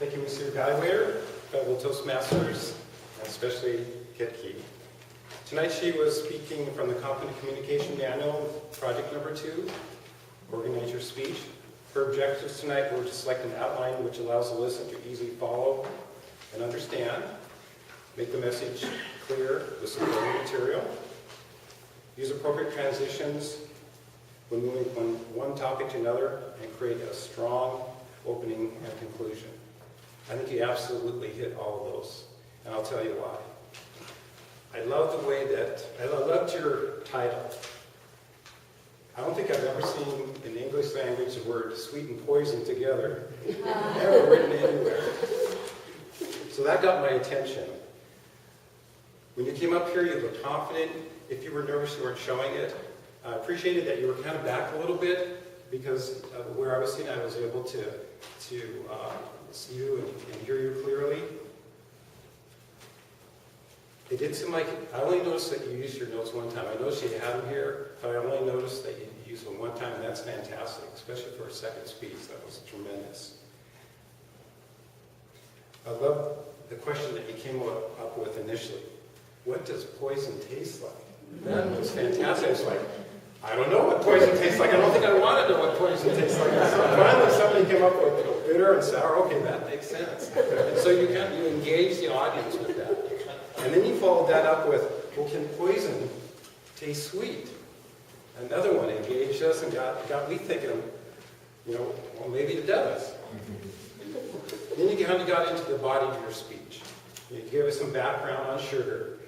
Thank you, Mr. Evaluator, fellow Toastmasters, and especially Kit Key. Tonight she was speaking from the Confident Communication Manual, project number 2, Organize Your Speech. Her objectives tonight were to select an outline which allows the listener to easily follow and understand, make the message clear with supporting material, use appropriate transitions when moving from one topic to another, and create a strong opening and conclusion. I think you absolutely hit all of those, and I'll tell you why. I love the way that, I loved your title. I don't think I've ever seen in the English language the word sweet and poison together, ever written anywhere. So that got my attention. When you came up here, you looked confident. If you were nervous, you weren't showing it. I appreciated that you were kind of back a little bit, because where I was sitting, I was able to see you and hear you clearly. It did seem like, I only noticed that you used your notes one time. I noticed you had them here, but I only noticed that you used them one time, and that's fantastic, especially for a second speech. That was tremendous. I love the question that you came up with initially. What does poison taste like? That was fantastic. It's like, I don't know what poison tastes like. I don't think I want to know what poison tastes like. So finally somebody came up with bitter and sour. Okay, that makes sense. And so you engage the audience with that. And then you followed that up with, well, can poison taste sweet? Another one engaged us and got me thinking, well, maybe it does. Then you kind of got into the body of your speech. You gave us some background on sugar,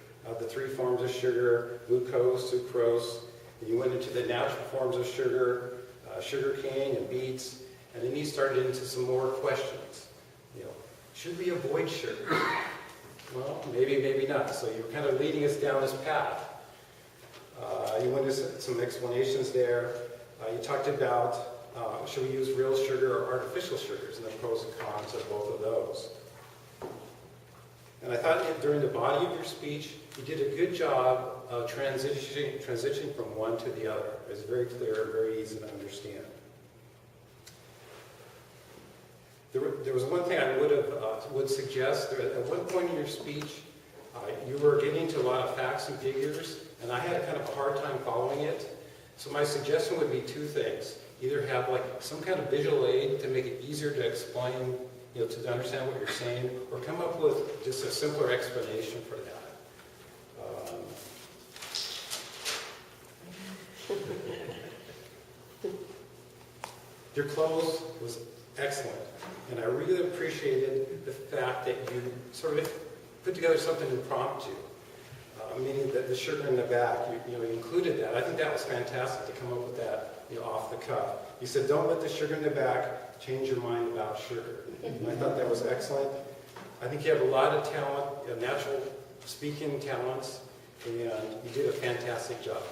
the 3 forms of sugar, glucose, sucrose. And you went into the natural forms of sugar, sugar cane and beets. And then you started into some more questions. Should we avoid sugar? Well, maybe, maybe not. So you were kind of leading us down this path. You went into some explanations there. You talked about should we use real sugar or artificial sugars, and the pros and cons of both of those. And I thought during the body of your speech, you did a good job of transitioning from one to the other. It was very clear, very easy to understand. There was one thing I would suggest. At one point in your speech, you were getting into a lot of facts and figures, and I had kind of a hard time following it. So my suggestion would be 2 things. Either have like some kind of visual aid to make it easier to explain, to understand what you're saying, or come up with just a simpler explanation for that. Your close was excellent, and I really appreciated the fact that you sort of put together something impromptu, meaning that the sugar in the back, you included that. I think that was fantastic to come up with that off the cuff. You said, don't let the sugar in the back change your mind about sugar. And I thought that was excellent. I think you have a lot of talent, natural speaking talents, and you did a fantastic job.